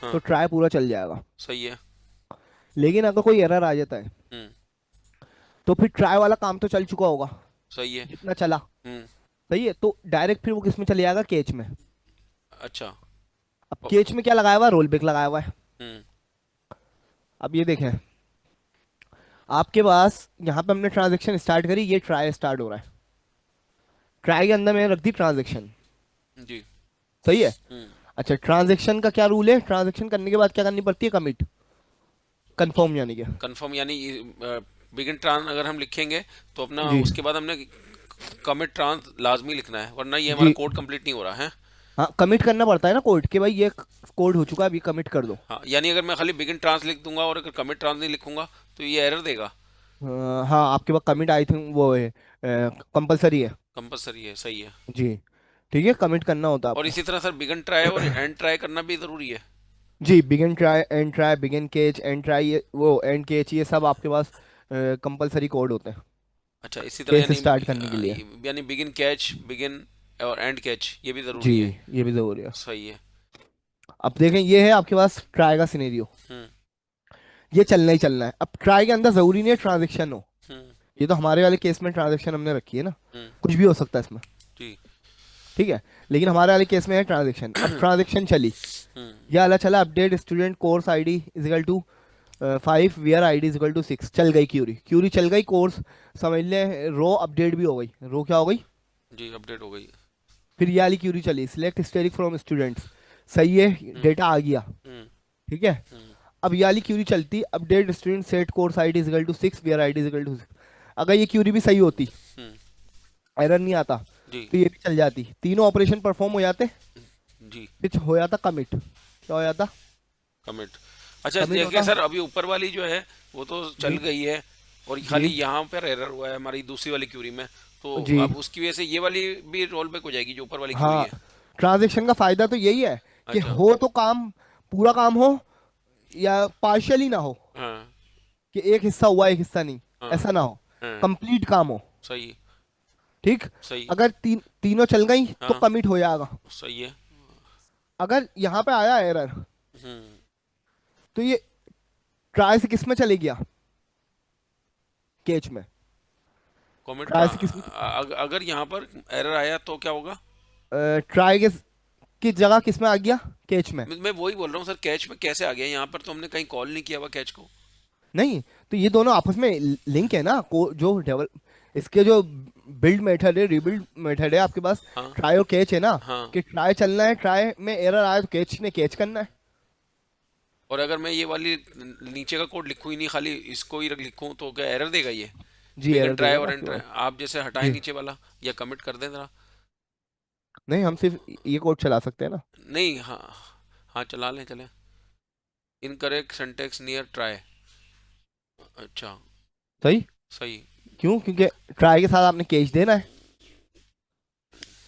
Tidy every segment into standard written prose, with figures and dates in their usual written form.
हाँ। तो ट्राई पूरा चल जाएगा। सही है। लेकिन अगर कोई एरर आ जाता है हम्म। तो फिर ट्राई वाला काम तो चल चुका होगा, सही है। जितना चला। हम्म। सही है, तो डायरेक्ट फिर वो किस में चले जाएगा, केच में। अच्छा। अब ओ, केच में क्या लगाया हुआ है, रोल बैक लगाया हुआ है। हम्म। अब ये देखें, आपके पास यहाँ पे हमने ट्रांजेक्शन स्टार्ट करी, ये ट्राई स्टार्ट हो रहा है। ट्राई के अंदर मैंने रख दी ट्रांजेक्शन। जी। सही है। हम्म। अच्छा, ट्रांजेक्शन का क्या रूल है, ट्रांजेक्शन करने के बाद क्या करनी पड़ती है, कमिट, अच्छा। कंफर्म यानी कि। कंफर्म यानी बिगिन ट्रांस अगर हम लिखेंगे तो अपना जी उसके बाद हमने कमिट ट्रांस लाजमी लिखना है, वरना ये हमारा जी। कोड कंप्लीट नहीं हो रहा है। हाँ, कमिट करना पड़ता है ना कोड, कि भाई ये कोड हो चुका है, अभी कमिट कर दो। हाँ, यानी अगर मैं खाली बिगिन ट्रांस लिख दूंगा और अगर कमिट ट्रांस नहीं लिखूंगा तो ये एरर देगा। हाँ, आपके पास कमिट आई थिंक वो है, कंपलसरी है। कंपलसरी है, सही है। जी, ठीक है, कमिट करना होता है और आपको। इसी तरह सर बिगिन ट्राई और एंड ट्राई करना भी जरूरी है। जी, begin try, end try, begin catch, end try, ये वो एंड केच, ये सब आपके पास कंपलसरी कोड होते हैं अच्छा, इसी तरह केस यानी स्टार्ट करने के लिए। यानी बिगिन कैच, बिगिन और एंड कैच ये भी जी, जरूरी है। ये भी जरूरी है। सही है। अब देखें, ये है आपके पास ट्राई का सिनेरियो। हम्म। ये चलना ही चलना है। अब ट्राई के अंदर जरूरी नहीं है ट्रांजेक्शन हो। हम्म। ये तो हमारे वाले केस में ट्रांजेक्शन हमने रखी है ना, हम्म। कुछ भी हो सकता है इसमें। जी। ठीक है, लेकिन हमारे वाले केस में है ट्रांजेक्शन। अब ट्रांजेक्शन चली, हम्म। ये वाला चला, update student course ID equal to 5, where ID equal to 6, चल गई क्यूरी, क्यूरी चल गई, कोर्स समझ ले, रो अपडेट भी हो गई, रो क्या हो गई। जी, अपडेट हो गई। फिर ये वाली क्यूरी चली, सिलेक्ट स्टेरिक फ्रॉम स्टूडेंट्स, सही है, हम्म। डेटा आ गया। हम्म। ठीक है। हम्म। अब ये वाली क्यूरी चलती, update student set course ID equal to 6, where ID equal to 6। अगर ये क्यूरी भी सही होती, हम्म। एरर नहीं आता, जी। तो ये भी चल जाती, तीनों ऑपरेशन परफॉर्म हो जाते। जी। फिर हो जाता कमिट, क्या हो जाता, कमिट। अच्छा, कमिट देखिए होता। सर, अभी ऊपर वाली जो है वो तो चल जी गई है, और खाली जी यहाँ पर एरर हुआ है हमारी दूसरी वाली क्यूरी में। तो जी। अब उसकी वजह से ये वाली भी रोल बैक हो जाएगी जो ऊपर वाली क्यूरी हाँ, है। ट्रांजेक्शन का फायदा तो यही है कि अच्छा। हो तो काम, पूरा काम हो, या पार्शियली ना हो, हाँ। कि एक हिस्सा हुआ एक हिस्सा नहीं, हाँ। ऐसा ना हो, हाँ। कंप्लीट काम हो। सही। ठीक। सही। अगर तीनों चल गई तो हाँ। कमिट हो जाएगा। सही है। अगर यहाँ पे आया एरर, हम्म। तो ये ट्राई से किस में चले गया, केच में। कमिट ट्राई से किस में, अगर यहाँ पर एरर आया तो क्या होगा? ट्राई के की जगह किस में आ गया, केच में। मैं वही बोल रहा हूँ सर, कैच में कैसे आ गया? यहाँ पर तो हमने कहीं कॉल नहीं किया हुआ कैच को। नहीं, तो ये दोनों आपस में लिंक है ना, जो डेवलप, इसके जो बिल्ड मेथड है, रिबिल्ड मेथड है आपके पास, हाँ। ट्राई और कैच है ना, हाँ। कि ट्राई चलना है, ट्राई में एरर आया तो कैच ने कैच करना है। और अगर मैं ये वाली नीचे का कोड लिखूं ही नहीं, खाली इसको ही लिखूं, तो क्या एरर देगा ये? जी, बिगन एरर ट्राई देगा ना और एंड आपके ट्राई पास। आप जैसे हटाएं जी, नीचे वाला, या कमिट कर दें जरा। नहीं, हम सिर्फ ये कोड चला सकते हैं ना। नहीं, हाँ। हाँ, चला लें, चले। Incorrect syntax near try. अच्छा। सही। सही। क्यों, क्योंकि ट्राई के साथ आपने कैच देना है।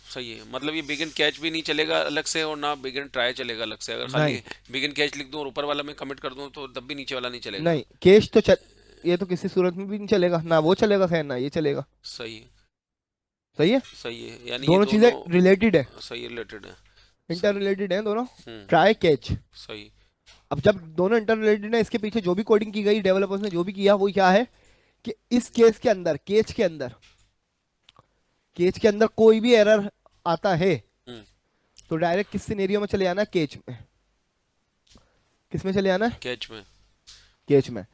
सही है, मतलब ये बिगिन कैच भी नहीं चलेगा अलग से, और ना बिगिन ट्राई चलेगा अलग से। अगर नहीं खाली बिगिन कैच लिख दूं और ऊपर वाला मैं कमिट कर दूं तो तब भी नीचे वाला नहीं चलेगा। नहीं, कैच तो ये तो किसी सूरत में भी नहीं चलेगा, ना वो चलेगा, खैर ना ये चलेगा। सही है। सही है। सही है, यानी ये दोनों चीजें दोनों रिलेटेड है, सही रिलेटेड है। इंटर सही। रिलेटेड है दोनों। हम्म। Try catch. सही। अब जब दोनों इंटर रिलेटेड है, इसके पीछे जो भी कोडिंग की गई, डेवलपर्स ने जो भी किया, वो क्या है, कि इस केस के अंदर, केच के अंदर कोई भी एरर आता है, हम्म। तो डायरेक्ट किस सिनेरियो में चले जाना है, केच में। किस में चले जाना है, कैच में। केच में।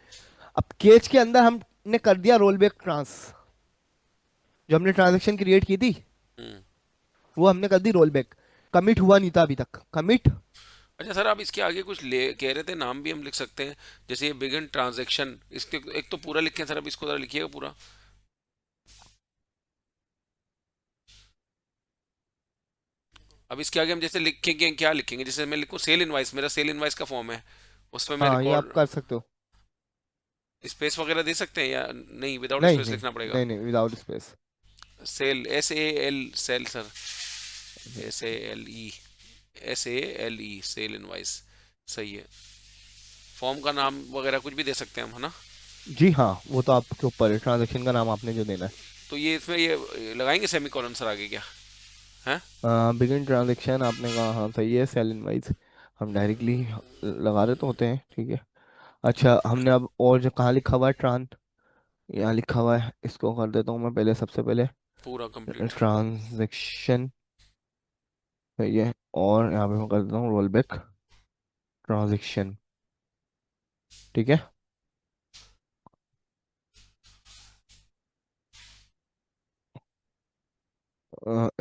अब केच के अंदर हमने कर दिया रोल बैक ट्रांस, जो हमने ट्रांजेक्शन क्रिएट की थी, हम्म। वो हमने कर दी रोल बैक। कमिट हुआ नहीं था अभी तक, कमिट। अच्छा सर, आप इसके आगे कुछ ले कह रहे थे, नाम भी हम लिख सकते हैं, जैसे ये बिगिन ट्रांजैक्शन, इसके एक तो पूरा लिखें सर, अब इसको जरा लिखिएगा पूरा। अब इसके आगे हम जैसे लिखेंगे, क्या लिखेंगे? जैसे मैं लिखूं सेल इनवाइस, मेरा सेल इनवाइस का फॉर्म है, उसमें मैं हाँ, ये आप रिकॉर्ड कर सकते हो। स्पेस वगैरह दे सकते हैं या नहीं, विदाउट नहीं स्पेस नहीं लिखना पड़ेगा? नहीं नहीं, without space. Sale, S A L, sale sir, S A L E, S A L E, sale invoice. सही है। फॉर्म का नाम वगैरह कुछ भी दे सकते हैं हम, है ना? जी हाँ, वो तो आपके ऊपर है, ट्रांजेक्शन का नाम आपने जो देना है। तो ये इसमें ये लगाएंगे सेमी कॉलन सर आगे क्या है? बिगिन ट्रांजेक्शन आपने कहा, हाँ सही है, सेल इनवाइस। हम डायरेक्टली लगा रहे तो होते हैं, ठीक है। अच्छा हमने अब और जो कहाँ लिखा हुआ है ट्रांस, यहाँ लिखा हुआ है, इसको कर देता हूँ मैं पहले, सबसे पहले पूरा कंप्लीट। ट्रांजेक्शन ये, और यहाँ पे मैं कर देता हूँ रोल बैक ट्रांजेक्शन, ठीक है।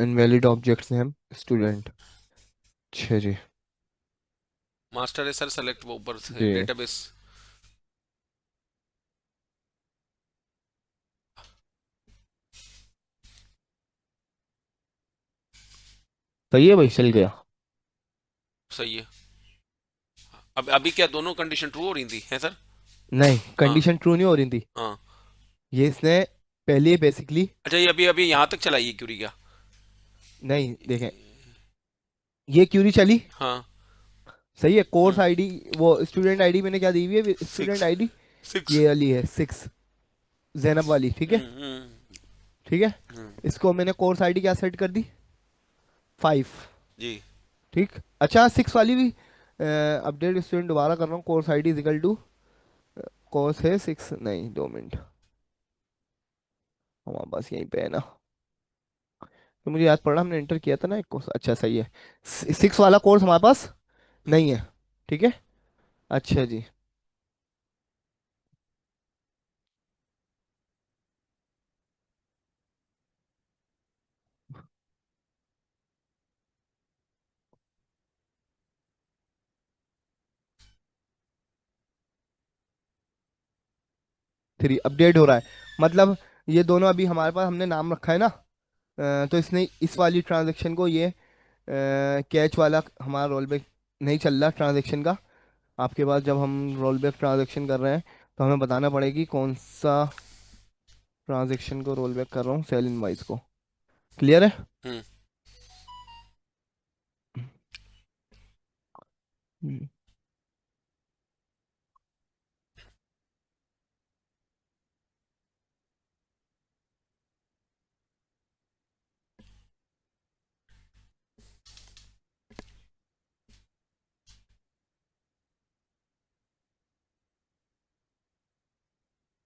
इनवैलिड ऑब्जेक्ट्स हैं स्टूडेंट, अच्छा जी। मास्टर है सर, सेलेक्ट वो ऊपर से जी डेटाबेस। सही है भाई, चल गया। सही है। अब अभी क्या दोनों कंडीशन ट्रू हो रही थी है सर? नहीं, हाँ। कंडीशन ट्रू नहीं हो रही थी। हाँ। ये इसने पहले बेसिकली, अच्छा ये अभी अभी यहाँ तक चलाई है क्यूरी क्या? नहीं देखें, ये क्यूरी चली, हाँ। सही है। कोर्स हम्म। आईडी, वो स्टूडेंट आईडी मैंने क्या दी हुई है, स्टूडेंट सिक्स। ID six. ये वाली है 6, जैनब वाली, ठीक है। हम्म। ठीक है, हम्म। इसको मैंने कोर्स आईडी क्या सेट कर दी, 5, जी। ठीक। अच्छा 6 वाली भी अपडेट स्टूडेंट दोबारा कर रहा हूँ, course ID is equal to, course है 6, नहीं 2 मिनट, हमारे पास यहीं पे है ना, तो मुझे याद पड़ा हमने एंटर किया था ना एक कोर्स, अच्छा सही है। 6 वाला कोर्स हमारे पास नहीं है, ठीक है। अच्छा जी, 3 अपडेट हो रहा है, मतलब ये दोनों अभी हमारे पास हमने नाम रखा है ना, तो इसने इस वाली ट्रांजेक्शन को ये कैच वाला हमारा रोल बैक नहीं चल रहा ट्रांजेक्शन का। आपके पास जब हम रोल बैक ट्रांजेक्शन कर रहे हैं तो हमें बताना पड़ेगी कौन सा ट्रांजेक्शन को रोल बैक कर रहा हूँ, सेल इनवाइस को, क्लियर है। हम्म।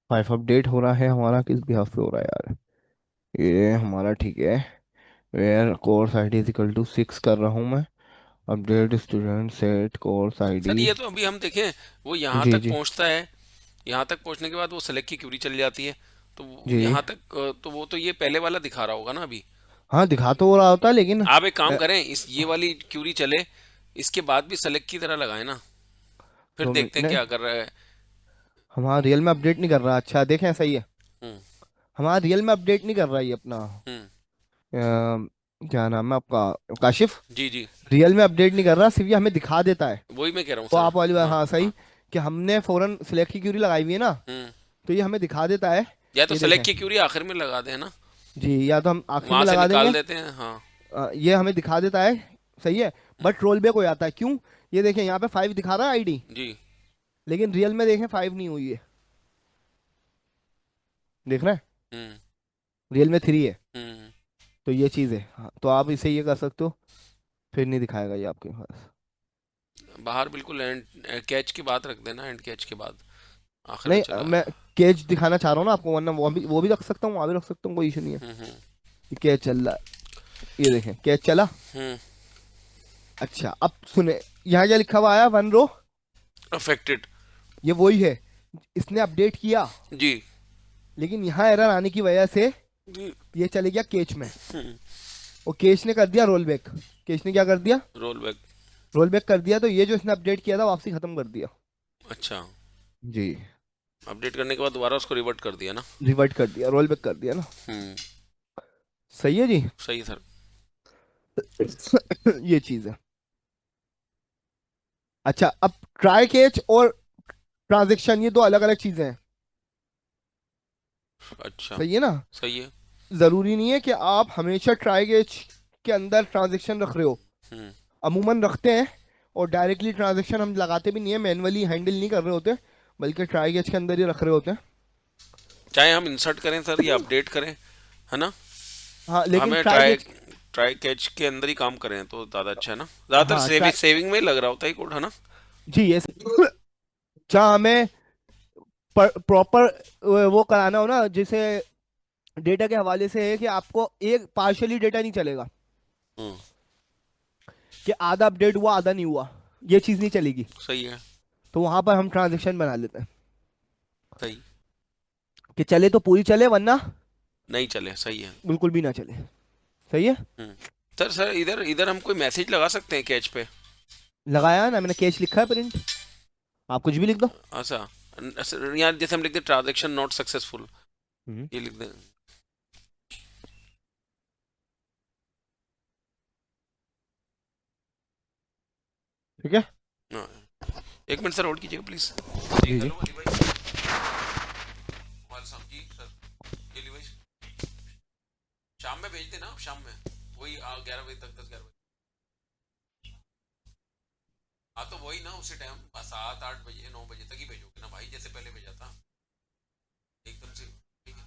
5 अपडेट हो रहा है हमारा, किस बिहाफ पे हो रहा है यार, ये हमारा ठीक है। Where course ID is equal to 6 कर रहा हूँ मैं, update student set course sir ID. ये तो अभी हम देखें, वो यहाँ जी तक जी पहुँचता है। यहाँ तक पहुँचने के बाद वो सेलेक्ट की क्यूरी चल जाती है। तो जी। यहाँ तक तो वो तो ये पहले वाला दिखा रहा होगा ना अभी। हाँ दिखा तो हो रहा होता लेकिन आप एक काम करें, इस ये वाली क्यूरी चले, इसके बाद भी सेलेक्ट की तरह लगाए ना, फिर 2 मिनट देखते हैं नहीं, क्या कर रहा है। हमारा रियल में अपडेट नहीं कर रहा, अच्छा देखें सही है, हम्म। हमारा रियल में अपडेट नहीं कर रहा ये अपना, हम्म। क्या नाम है आपका, काशिफ। जी जी। रियल में अपडेट नहीं कर रहा, सिर्फ ये हमें दिखा देता है। वही मैं कह रहा हूँ वो सर। आप वाली बात, हाँ हाँ हाँ। सही, कि हमने फौरन सिलेक्ट की क्यूरी लगाई हुई है ना, हम्म। तो ये हमें दिखा देता है। या तो ये सेलेक्ट देखें, की क्यूरी आखिर में लगा दें ना, जी या तो हम आखिर वहां में से लगा निकाल देंगे, देते हैं। हाँ। ये हमें दिखा देता है, सही है। बट रोल बैक हो जाता है, क्यों, ये देखें यहाँ पे 5 दिखा रहा है आईडी, जी। लेकिन रियल में देखें 5 नहीं हुई है, देख रहे हैं, हम्म। रियल में 3 है। हम्म। तो ये चीज़ है, हाँ तो आप इसे ये कर सकते हो, फिर नहीं दिखाएगा ये आपके पास। बाहर बिल्कुल एंड कैच की बात रख देना, एंड कैच के बाद आखिर में नहीं चला। मैं केज दिखाना चाह रहा हूँ ना आपको, वरना वो भी रख सकता हूँ, वहाँ भी रख सकता हूँ, कोई इशू नहीं है। हम्म। ये केज चल रहा है, ये देखें केज चला। हम्म। अच्छा अब सुने, यहाँ क्या लिखा हुआ आया 1 रो, अफेक्टेड। ये वही है, इसने अपडेट किया, जी। लेकिन यहाँ एरर आने की वजह से जी। ये चले गया केच में, हम्म। और केच ने कर दिया रोल बैक, केच ने क्या कर दिया, रोल बैक। रोल बैक कर दिया, तो ये जो इसने अपडेट किया था वापसी खत्म कर दिया। अच्छा। जी, अपडेट करने के बाद दोबारा उसको रिवर्ट कर दिया ना। रिवर्ट कर दिया, रोल बैक कर दिया ना, हम्म। सही है जी। सही सर। ये चीज है। अच्छा अब ट्राई कैच और ट्रांजेक्शन, ये दो अलग अलग चीजें हैं, अच्छा। सही है ना। सही है। जरूरी नहीं है कि आप हमेशा ट्राई कैच के अंदर ट्रांजेक्शन रख रहे हो, हम्म। अमूमन रखते हैं, और डायरेक्टली ट्रांजेक्शन हम लगाते भी नहीं है, मैनुअली हैंडल नहीं कर रहे होते, बल्कि ट्राई कैच के अंदर ही रख रहे होते हैं। चाहे हम इंसर्ट करें सर या अपडेट करें, है ना, हाँ लेकिन हमें try try catch, try catch के अंदर ही काम करें तो ज़्यादा अच्छा है ना, ज़्यादातर हाँ ट्राई, सेविंग में लग रहा होता है कोड, है ना। जी ये जहाँ हमें प्रॉपर वो कराना हो ना, जैसे डेटा के हवाले से है कि आपको एक पार्शियली डेटा नहीं चलेगा, हम्म। कि आधा अपडेट हुआ आधा नहीं हुआ, ये चीज़ नहीं चलेगी। सही है। तो वहां पर हम ट्रांजेक्शन बना लेते हैं सही। कि चले तो पूरी चले, वरना नहीं चले, सही है। बिल्कुल भी ना चले। सही है। हम्म। सर सर इधर इधर हम कोई मैसेज लगा सकते हैं कैच पे। लगाया ना मैंने, कैश लिखा है प्रिंट, आप कुछ भी लिख दो। अच्छा। यहाँ जैसे हम लिखते हैं ट्रांजेक्शन नॉट सक्सेसफुल, हम्म, ये लिख दें। ठीक है। हाँ। एक मिनट सर, होल्ड कीजिएगा प्लीज। जी जी जी। हेलो अली भाई। वालेकुम सलाम जी सर, ये ली भाई, शाम में भेज देना, आप शाम में वही 11 बजे तक, 10-11 बजे। हाँ तो वही ना, उसी टाइम 7-8 बजे 9 बजे तक ही भेजोगे ना भाई, जैसे पहले भेजा था एकदम से। ठीक है।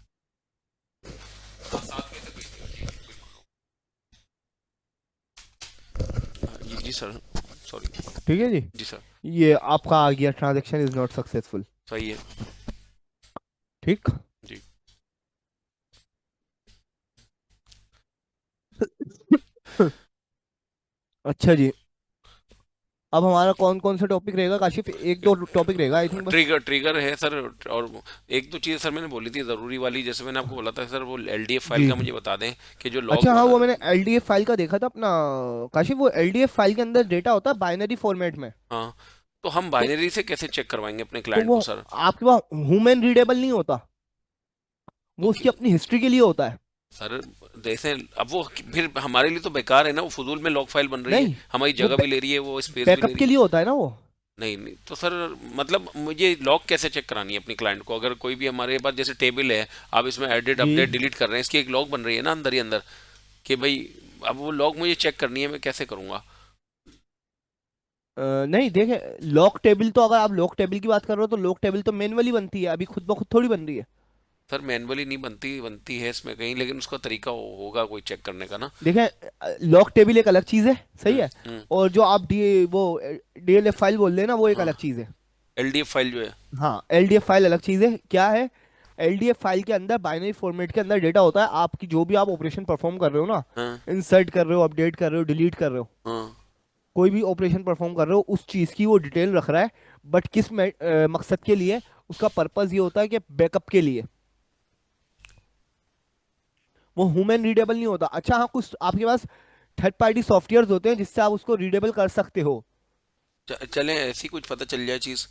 हाँ 7 बजे तक भेज दियो जी, बिल्कुल। जी जी सर, सॉरी। ठीक है जी। जी सर। ये आपका आ गया, ट्रांजेक्शन इज नॉट सक्सेसफुल। सही है। ठीक। जी। अच्छा जी, अब हमारा कौन कौन सा टॉपिक रहेगा काशिफ? एक दो टॉपिक रहेगा आई थिंक बस। ट्रिगर ट्रिगर है सर। और एक दो चीज़ सर मैंने बोली थी ज़रूरी वाली, जैसे मैंने आपको बोला था सर, वो एलडीएफ फाइल जी। का मुझे बता दें कि जो लॉग। अच्छा हाँ, वो मैंने एलडीएफ फाइल का देखा था अपना काशिफ, वो एलडीएफ फाइल के अंदर डेटा होता है बाइनरी फॉर्मेट में। हाँ, तो हम तो बाइनरी से कैसे चेक करवाएंगे अपने तो क्लाइंट वो को सर? आपके पास ह्यूमन रीडेबल नहीं होता, तो वो उसकी अपनी हिस्ट्री के लिए होता है। सर जैसे अब वो फिर हमारे लिए तो बेकार है ना, वो फजूल में लॉग फाइल बन रही है, नहीं, हमारी वो जगह भी ले रही है, वो स्पेस भी ले बैकअप रही के है। लिए होता है ना वो। नहीं नहीं, तो सर मतलब मुझे लॉग कैसे चेक करानी है अपनी क्लाइंट को? अगर कोई भी हमारे पास जैसे टेबल है, आप इसमें एडिट जी। अपडेट डिलीट कर रहे हैं, इसकी एक लॉग बन रही है ना अंदर ही अंदर, कि भाई अब वो लॉग मुझे चेक करनी है, मैं कैसे करूंगा? नहीं देखे, लॉक टेबल तो, अगर आप लॉक टेबल की बात कर रहे हो तो लॉक टेबल तो मैनुअली बनती है, अभी खुद ब खुद थोड़ी बन रही है। सर मैनुअली नहीं बनती, बनती है इसमें कहीं, लेकिन उसका तरीका होगा कोई चेक करने का ना। देखें, लॉक टेबल एक अलग चीज है, सही है। हम्म। और जो आप वो डीएलएफ फाइल बोल रहे हैं ना, वो एक हाँ, अलग चीज है। एलडीएफ फाइल जो है। हाँ, एलडीएफ फाइल अलग चीज है। क्या है? एलडीएफ फाइल के अंदर बाइनरी फॉर्मेट के अंदर डेटा होता है, आपकी जो भी आप ऑपरेशन परफॉर्म कर रहे हो ना, हाँ। इंसर्ट कर रहे हो, अपडेट कर रहे हो, डिलीट कर रहे हो, हाँ। कोई भी ऑपरेशन परफॉर्म कर रहे हो, उस चीज की वो डिटेल रख रहा है। बट किस मकसद के लिए? उसका पर्पस ये होता है कि बैकअप के लिए, वो ह्यूमन रीडेबल नहीं होता। अच्छा हाँ, कुछ आपके पास थर्ड पार्टी सॉफ्टवेयर होते हैं जिससे आप उसको रीडेबल कर सकते हो। चलें ऐसी कुछ पता चल जाए चीज़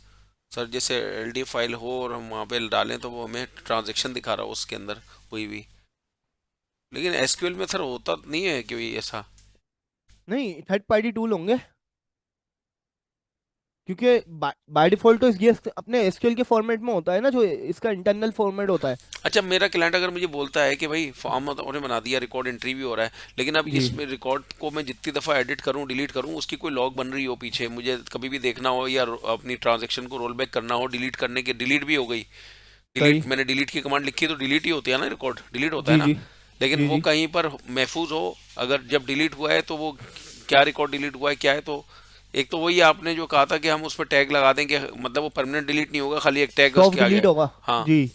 सर, जैसे एलडीएफ फाइल हो और हम वहाँ पे डालें तो वो हमें ट्रांजैक्शन दिखा रहा हो उसके अंदर कोई भी, लेकिन एसक्यूएल में सर होता नहीं है कि ऐसा। नहीं, थर्ड पार्टी टूल होंगे, क्योंकि बाय डिफॉल्ट तो ये अपने एसक्यूएल के फॉर्मेट में होता है ना, जो इसका इंटरनल फॉर्मेट होता है। अच्छा, मेरा क्लाइंट अगर मुझे बोलता है कि भाई फॉर्म उन्होंने बना दिया, रिकॉर्ड एंट्री भी हो रहा है, लेकिन अब जी। इसमें रिकॉर्ड को मैं जितनी दफ़ा एडिट करूं डिलीट करूं, उसकी कोई लॉग बन रही हो पीछे, मुझे कभी भी देखना हो, या अपनी ट्रांजेक्शन को रोल बैक करना हो, डिलीट करने के डिलीट भी हो गई, सही। डिलीट मैंने डिलीट की कमांड लिखी तो डिलीट ही होती है ना, रिकॉर्ड डिलीट होता है जी ना। जी। लेकिन जी वो जी। कहीं पर महफूज हो, अगर जब डिलीट हुआ है तो वो क्या रिकॉर्ड डिलीट हुआ है क्या है, तो एक तो वही आपने जो कहा था कि हम उस पर टैग लगा दें कि मतलब वो परमानेंट डिलीट नहीं होगा, खाली एक टैग सॉफ्ट उसके आगे। डिलीट होगा। हाँ, जी।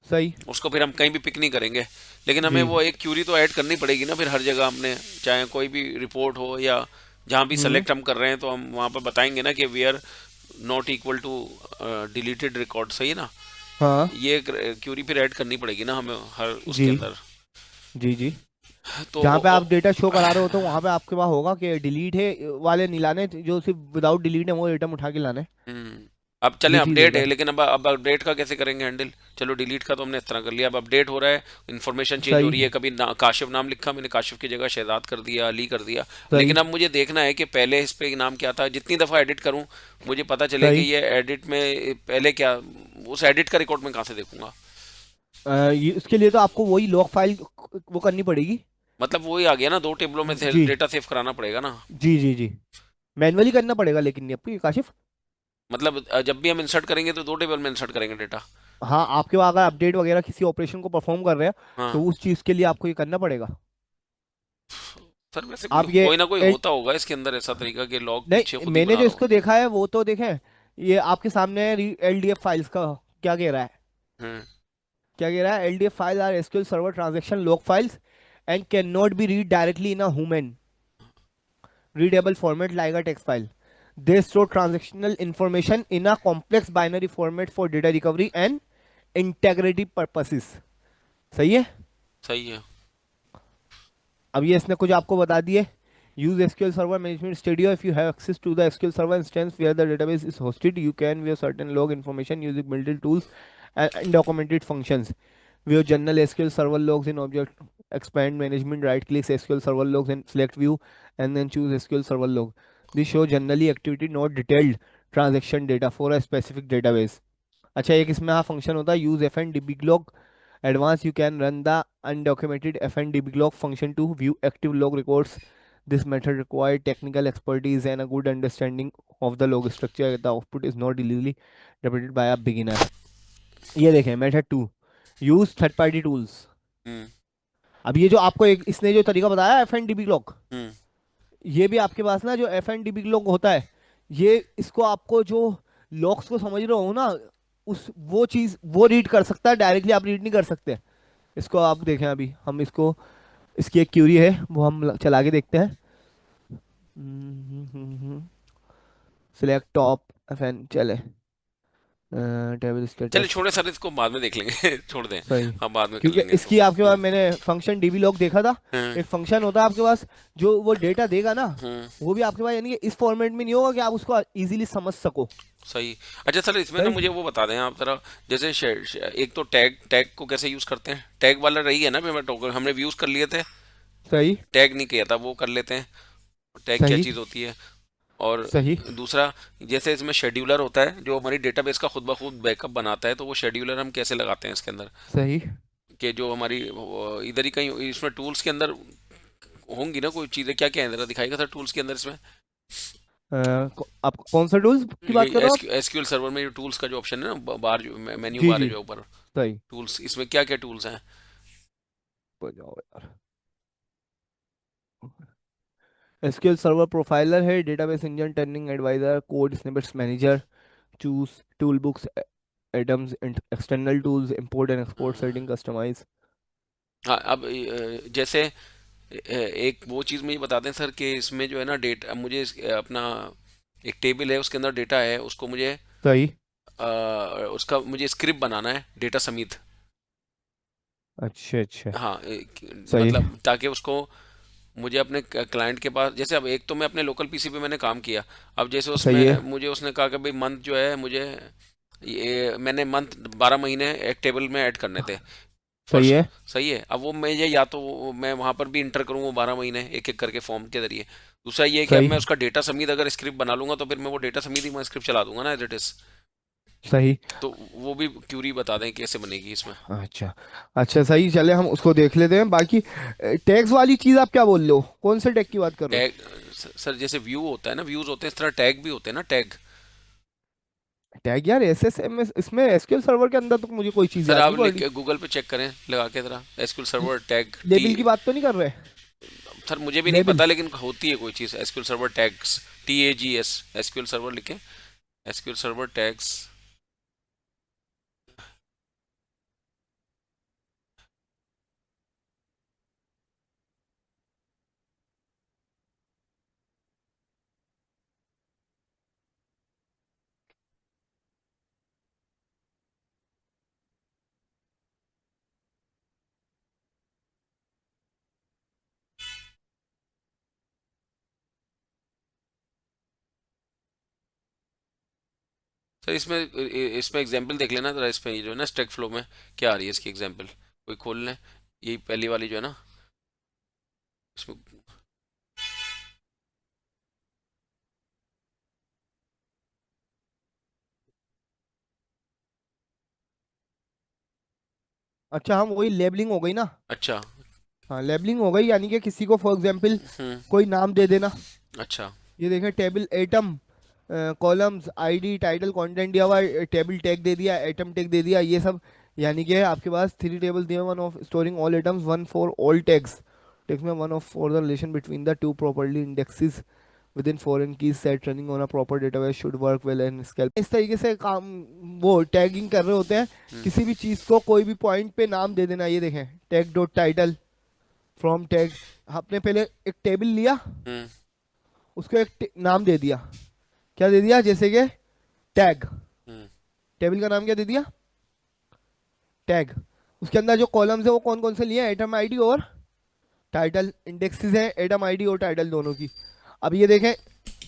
सही। उसको फिर हम कहीं भी पिक नहीं करेंगे, लेकिन हमें जी। वो एक क्यूरी तो ऐड करनी पड़ेगी ना फिर हर जगह हमने, चाहे कोई भी रिपोर्ट हो या जहाँ भी हम्म। सेलेक्ट हम कर रहे हैं, तो हम वहाँ पर बताएंगे ना कि we are not equal to deleted record, सही है ना। हाँ। ये क्यूरी फिर ऐड करनी पड़ेगी ना हमें हर जी उसके अंदर। जी। जी। तो जहाँ पे आप डेटा शो करा रहे हो तो वहाँ पे आपके पास होगा कि डिलीट है वाले नहीं लाने, जो सिर्फ विदाउट डिलीट है वो आइटम उठा के लाने। हम्म। अब चलें, ये चीज़ अपडेट होगा। है, लेकिन अब अपडेट का कैसे करेंगे हैंडल? चलो डिलीट का तो हमने इस तरह कर लिया, अब अपडेट हो रहा है, इन्फॉर्मेशन चेंज हो सही। रही है, कभी काशिफ नाम लिखा, मैंने काशिफ की जगह शहजाद कर दिया, अली कर दिया, लेकिन सही। अब मुझे देखना है कि पहले इस पे नाम क्या था, जितनी दफ़ा एडिट करूं मुझे पता चले कि सही। ये एडिट में पहले क्या, उस एडिट का रिकॉर्ड में कहाँ से देखूंगा? ये इसके लिए तो आपको वही लॉग फाइल वो करनी पड़ेगी। मतलब वही आ गया ना, दो टेबलों में से जी डेटा सेव कराना पड़ेगा ना। जी। जी जी। मैनुअली करना पड़ेगा लेकिन ये आपको, ये काशिफ। मतलब जब भी हम इंसर्ट करेंगे तो दो टेबल में इंसर्ट करेंगे डेटा। हाँ, आपके वहाँ अगर अपडेट वगैरह किसी ऑपरेशन को परफॉर्म कर रहे हैं हाँ। तो उस चीज़ के लिए आपको ये करना पड़ेगा। सर वैसे कोई आप ये कोई ना कोई एल, होता होगा इसके अंदर ऐसा तरीका कि लॉग पीछे नहीं, खुद ही मैंने बना जो रहा हो। इसको देखा है वो तो देखें, ये आपके सामने है एलडीएफ फाइल्स का क्या कह रहा है। हम्म। क्या कह रहा है, LDF file are SQL server transaction log files and can not be read directly in a human readable format like a text file. They store transactional information in a complex binary format for data recovery and integrity purposes. सही है। सही है। अब ये इसने कुछ आपको बता दिए। use SQL Server Management Studio if you have access to the SQL Server instance where the database is hosted. You can view certain log information using built-in tools and documented functions. View general SQL Server logs in object expand management. Right click SQL Server logs and select view and then choose SQL Server log. This show generally activity not detailed transaction data for a specific database. अच्छा, एक इसमें हाँ function होता है use F and debug advanced you can run the undocumented fndblog function to view active log records. This method required technical expertise and a good understanding of the log structure. The output is not easily repeated by a beginner. ये देखें method two, use third party tools. हम्म। अब ये जो आपको एक इसने जो तरीका बताया एफ एंड डी लॉग, हम्म। ये भी आपके पास ना जो एफ एंड डी लॉग होता है, ये इसको आपको जो लॉग्स को समझ रहे हो ना, उस वो चीज वो रीड कर सकता है, डायरेक्टली आप रीड नहीं कर सकते। इसको आप देखें, अभी हम इसको, इसकी एक क्यूरी है वो हम चला के देखते हैं। सिलेक्ट टॉप एफ एन चले, टेबल चलिए स्टेटस। छोड़े सर, इसको बाद में देख लेंगे छोड़ दें। सही, हम बाद में कर क्योंकि लेंगे इसको। इसकी आपके पास मैंने फंक्शन डीबी लॉग देखा था। हम्म। एक फंक्शन होता है आपके पास जो वो डेटा देगा ना, हम्म। वो भी आपके पास यानी कि इस फॉर्मेट में नहीं होगा कि आप उसको इजीली समझ सको। सही। अच्छा सर, इसमें ना सही। मुझे वो बता दें आप जरा, जैसे एक तो टैग टैग को कैसे यूज करते हैं, टैग वाला रही है ना, फिर मैं टोकन हमने व्यूज कर लिए थे, सही। टैग नहीं किया था, वो कर लेते हैं। टैग क्या सही। चीज़ होती है? और सही। दूसरा, जैसे इसमें शेड्यूलर होता है जो हमारी डेटाबेस का खुद ब खुद बैकअप बनाता है, तो वो शेड्यूलर हम कैसे लगाते हैं इसके अंदर? सही। कि जो हमारी इधर ही कहीं इसमें टूल्स के अंदर होंगी ना कोई चीज़ें, क्या क्या है जरा दिखाएगा सर टूल्स के अंदर इसमें? आप कौन सा टूल्स की बात कर रहे हो आप? एसक्यूएल सर्वर में जो टूल्स का जो ऑप्शन है ना, बार जो मेन्यू जी बार है जी। जो ऊपर, सही। टूल्स, इसमें क्या क्या टूल्स हैं? हो जाओ यार। एसक्यूएल सर्वर प्रोफाइलर है, database engine, turning advisor, code snippets manager, choose toolbox, items, external tools, import and export, setting, customise. हाँ, अब जैसे एक वो चीज़ मुझे बता दें सर कि इसमें जो है ना डेटा, मुझे अपना एक टेबल है उसके अंदर डेटा है, उसको मुझे सही। उसका मुझे स्क्रिप्ट बनाना है डेटा समेत। अच्छा अच्छा। हाँ, सही। मतलब ताकि उसको मुझे अपने क्लाइंट के पास, जैसे अब एक तो मैं अपने लोकल पीसी पे मैंने काम किया, अब जैसे सही है। उसमें मुझे उसने कहा कि भाई मंथ जो है मुझे, ये मैंने मंथ 12 महीने एक टेबल में ऐड करने थे सही फर्स्ट। है। सही है, अब वो मैं ये या तो मैं वहां पर भी इंटर करूँ वो 12 महीने एक एक करके फॉर्म के जरिए। दूसरा ये है कि अब सही। मैं उसका डेटा समीत अगर स्क्रिप्ट बना लूंगा तो फिर मैं वो डेटा समीत ही मैं स्क्रिप्ट चला दूंगा ना एज इट इज। सही। तो वो भी क्यूरी बता दें कैसे बनेगी इसमें? अच्छा। अच्छा सही, चले हम उसको देख लेते हैं। बाकी टैग्स वाली चीज आप क्या बोल रहे हो, कौन से टैग की बात कर रहे हो? टैग, सर जैसे व्यू होता है ना, व्यूज होते हैं, इस तरह टैग भी होते हैं ना, टैग। टैग यार, एस एस एम एस इसमें एसक्यूएल सर्वर के अंदर तो मुझे कोई चीज सर याद आप नहीं पड़ लिख रही। के गूगल पे चेक करें लगा के जरा, SQL server tag T. Label की बात तो नहीं कर रहे? सर मुझे भी नहीं लेबल। पता लेकिन होती है कोई चीज़ SQL server tags, TAGS, SQL server लिखे, एसक्यूएल सर्वर टैग्स। सर इसमें इसमें एग्जांपल देख लेना जरा, इसमें ये जो है ना स्टैक फ्लो में क्या आ रही है इसकी एग्जांपल, कोई खोल लें, यही पहली वाली जो है ना इसमें। अच्छा, हम वही लेबलिंग हो गई ना। अच्छा। हाँ, लेबलिंग हो गई, यानी कि किसी को फॉर एग्जांपल हम्म। कोई नाम दे देना। अच्छा। ये देखें, table atom, columns, ID, title, content दिया हुआ है, टेबल टैग दे दिया, एटम टैग दे दिया, ये सब। यानी कि आपके पास थ्री टेबल दिए, one of storing all atoms, one for all tags. Text में one of for the relation between the two properly indexes with in foreign keys set running on a proper database should work well and scale. इस तरीके से काम वो tagging कर रहे होते हैं। किसी भी चीज़ को कोई भी पॉइंट पे नाम दे देना। ये देखें, tag dot title from tag, आपने पहले एक टेबल लिया, उसको एक नाम दे दिया। क्या दे दिया? जैसे कि टैग। टेबल का नाम क्या दे दिया? टैग। उसके अंदर जो कॉलम्स है वो कौन कौन से लिए हैं? एटम आईडी और टाइटल। इंडेक्सेस हैं एटम आईडी और टाइटल दोनों की। अब ये देखें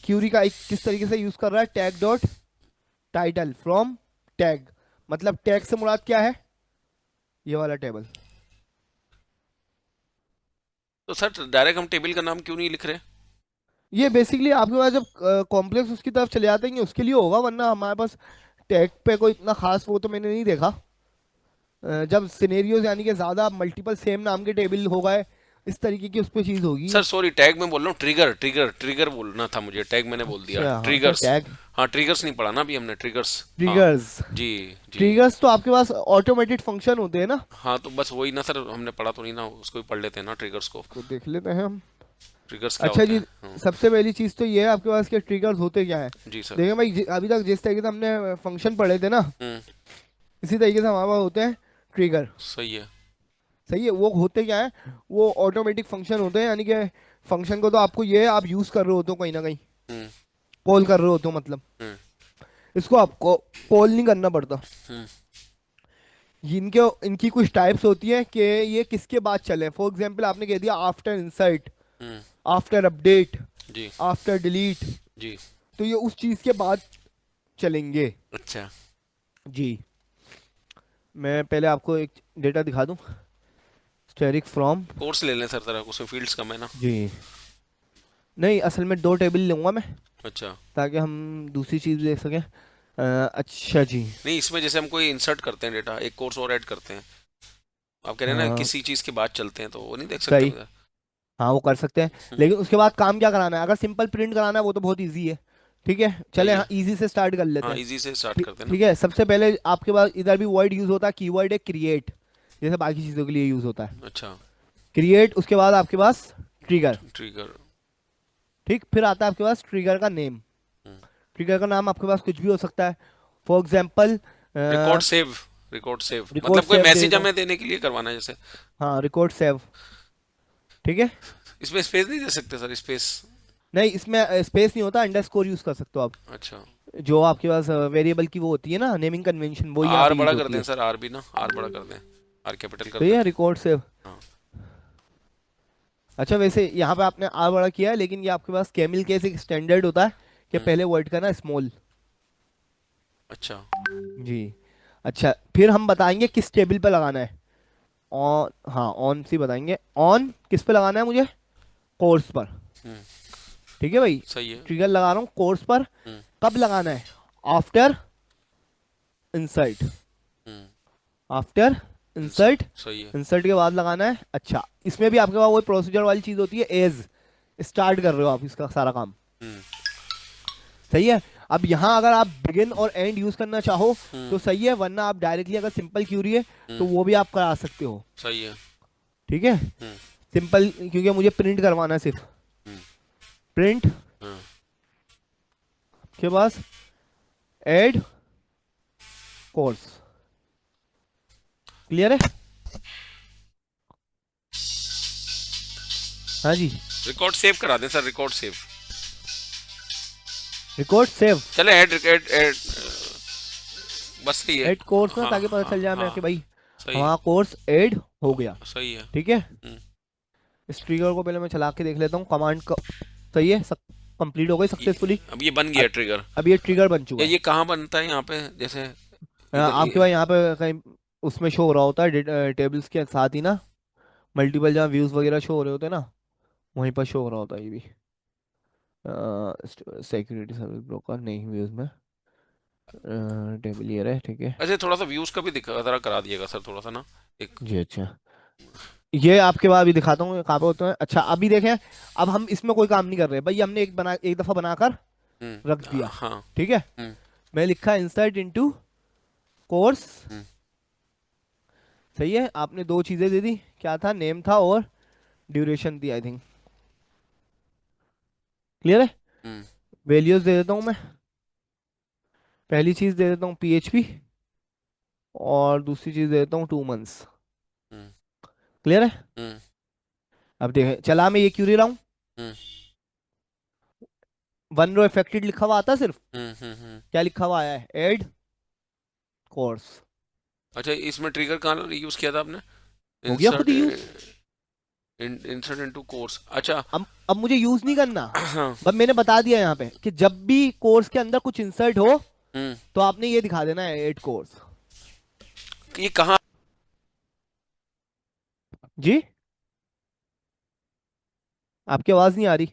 क्यूरी का एक किस तरीके से यूज कर रहा है, tag dot title from tag. मतलब टैग से मुराद क्या है? ये वाला टेबल। तो सर डायरेक्ट हम टेबल का नाम क्यों नहीं लिख रहे? ये बेसिकली आपके पास जब कॉम्प्लेक्स उसकी तरफ चले जाते हैं उसके लिए होगा, वरना हमारे पास टैग पे कोई इतना खास वो तो मैंने नहीं देखा। जब सिनेरियोज यानी कि ज्यादा मल्टीपल सेम नाम के टेबल हो गए, इस तरीके की उस पर चीज होगी। सर सॉरी, टैग में बोल रहा हूँ, ट्रिगर ट्रिगर ट्रिगर बोलना था मुझे, टैग मैंने बोल दिया। अच्छा हाँ, तो ट्रिगर्स। टैग हाँ ट्रिगर्स नहीं पढ़ा ना अभी हमने, ट्रिगर्स। हाँ ट्रिगर्स। जी जी। ट्रिगर्स तो आपके पास ऑटोमेटेड फंक्शन होते हैं ना। हाँ तो बस वही ना सर, हमने पढ़ा तो नहीं ना, उसको भी पढ़ लेते हैं ना ट्रिगर्स को। को देख लेते हैं हम। ट्रिगर्स क्या अच्छा होते जी, हैं? सबसे पहली चीज तो ये है आपके पास के ट्रिगर्स होते क्या है। जी सर। देखिए भाई, अभी तक जिस तरीके से हमने फंक्शन पढ़े थे ना, हम्म। इसी तरीके से हमारे पास होते हैं ट्रिगर। सही है। सही है। वो होते क्या है? वो ऑटोमेटिक फंक्शन होते हैं, यानी कि फंक्शन को तो आपको ये आप यूज कर रहे होते हो कहीं ना कहीं, हम्म। कॉल कर रहे होते हो मतलब। हम्म। इसको आपको कॉल नहीं करना पड़ता। हम्म। इनके इनकी कुछ टाइप्स होती हैं कि ये किसके बाद चले। फॉर एग्जांपल आपने कह दिया आफ्टर इंसर्ट, हम्म। आफ्टर अपडेट, जी आफ्टर डिलीट, जी। तो ये उस चीज के बाद चलेंगे। अच्छा। जी। मैं पहले आपको एक डेटा दिखा दूं, स्टेरिक फ्रॉम। कोर्स ले लें सर, तरह उसमें फील्ड्स कम है ना। जी। नहीं, असल में दो टेबल लूंगा मैं, अच्छा। ताकि हम दूसरी चीज देख सकें। अच्छा जी। नहीं इसमें जैसे हम कोई इंसर्ट करते हैं डेटा, एक कोर्स और ऐड करते हैं, आप कह रहे हैं ना हाँ किसी चीज के बाद चलते हैं, तो वो नहीं देख सकते सही। हम इधर? हाँ वो कर सकते हैं, लेकिन उसके बाद काम क्या कराना है? अगर सिंपल प्रिंट कराना है वो तो बहुत इजी है। ठीक है, चले सही हाँ है। इजी से स्टार्ट कर लेते हाँ हैं। इजी से स्टार्ट ठीक करते हैं ना। ठीक है, सबसे पहले आपके पास इधर भी वर्ड यूज होता है, कीवर्ड है क्रिएट, जैसे बाकी चीजों के लिए यूज होता है अच्छा। क्रिएट। उसके बाद आपके पास ट्रिगर। ट्रिगर। ठीक, फिर आता है आपके पास ट्रिगर का नेम। ट्रिगर का नाम आपके पास कुछ भी हो सकता है। For example record save. Record save record मतलब कोई सेव दे मैसेज देता हूँ। हमें देने के लिए करवाना है जैसे। हाँ रिकॉर्ड सेव। ठीक है। इसमें स्पेस नहीं दे सकते सर, स्पेस? नहीं, इसमें स्पेस नहीं होता, अंडरस्कोर यूज कर सकते हो आप। अच्छा। जो आपके पास वेरिएबल की वो होती है ना, नेमिंग कन्वेंशन, वो यहाँ आर पे यूज बड़ा कर होती दें है। सर, आर भी ना, आर बड़ा कर दें, आर कैपिटल कर तो दें। ये रिकॉर्ड सेव। हाँ। अच्छा, वैसे यहाँ पे आपने आर बड़ा किया है, लेकिन ये आपके पास कैमिल केस एक स्टैंडर्ड होता है कि हम्म। पहले वर्ड का ना स्मॉल। अच्छा। जी। अच्छा, फिर हम बताएंगे किस टेबल पे लगाना है। ऑन, हाँ ऑन से बताएंगे। ऑन किस पे लगाना है मुझे? कोर्स पर। हम्म। ठीक है भाई, सही है। ट्रिगर लगा रहा हूँ कोर्स पर। हम्म। कब लगाना है? After insert. हम्म। After insert. सही है। इंसर्ट के बाद लगाना है। अच्छा, इसमें भी आपके पास वही प्रोसीजर वाली चीज होती है, एज स्टार्ट कर रहे हो आप इसका सारा काम। हम्म। सही है। अब यहाँ अगर आप बिगिन और एंड यूज करना चाहो हम्म। तो सही है, वरना आप डायरेक्टली अगर सिंपल क्यूरी है तो हम्म। वो भी आप करा सकते हो। सही है। ठीक है। हम्म। सिंपल, क्योंकि मुझे प्रिंट करवाना है सिर्फ। हम्म। प्रिंट हाँ। के पास एड कोर्स। क्लियर है? हाँ जी। रिकॉर्ड सेव करा दें sir, record save. Record save. चले ऐड ऐड ऐड, बस सही है। एड कोर्स ना, हाँ ताकि पता हाँ चल जाए मैं हाँ। कि भाई सही है। हमारा कोर्स एड हो गया। सही है। ठीक है। हम्म। इस ट्रिगर को पहले मैं चला के देख लेता हूँ, कमांड का। सही है, कंप्लीट हो गई सक्सेसफुली। अब ये बन गया ट्रिगर। अब ये ट्रिगर बन चुका है। ये कहाँ बनता है यहाँ पे जैसे? आपके पास यहाँ पे कहीं उसमें शो हो रहा होता है टेबल्स के साथ ही ना, मल्टीपल जहाँ व्यूज वगैरह शो हो रहे होते हैं ना, वहीं पर शो हो रहा होता है ये भी। सिक्योरिटी सर्विस ब्रोकर नहीं, व्यूज में टेबल ये है। ठीक है। ऐसे थोड़ा सा व्यूज का भी दिखा जरा करा दिएगा सर, थोड़ा सा ना एक। जी अच्छा, ये आपके बाद अभी दिखाता हूँ कहाँ पे होते हैं। अच्छा अभी देखें, अब हम इसमें कोई काम नहीं कर रहे भाई, हमने एक दफा बनाकर रख दिया। हाँ। ठीक है। हम्म। मैं लिखा इंसर्ट इनटू कोर्स। हम्म। सही है, आपने दो चीजें दे दी, क्या था? नेम था और duration the I think. Clear है। हम्म वैल्यूज दे देता हूँ मैं। पहली चीज दे देता हूँ PHP, और दूसरी चीज दे देता हूँ 2 मंथ्स। हम्म क्लियर है। हम्म अब देखें, चला मैं ये क्यूरी रहा हूँ, हम्म 1 रो इफेक्टेड लिखा हुआ आता सिर्फ। हम्म। क्या लिखा हुआ आया है? Add course. अच्छा, इसमें ट्रिगर कहाँ यूज किया था आपने? हो गया खुद इंसर्ट, ही यूज। इंसर्ट इनटू कोर्स, अच्छा। अब मुझे यूज नहीं करना। हाँ। बस मैंने बता दिया यहाँ पे कि जब भी कोर्स के अंदर कुछ इंसर्ट हो हम्म। तो आपने ये दिखा देना है, एड कोर्स। ये कहाँ? जी, आपकी आवाज नहीं आ रही।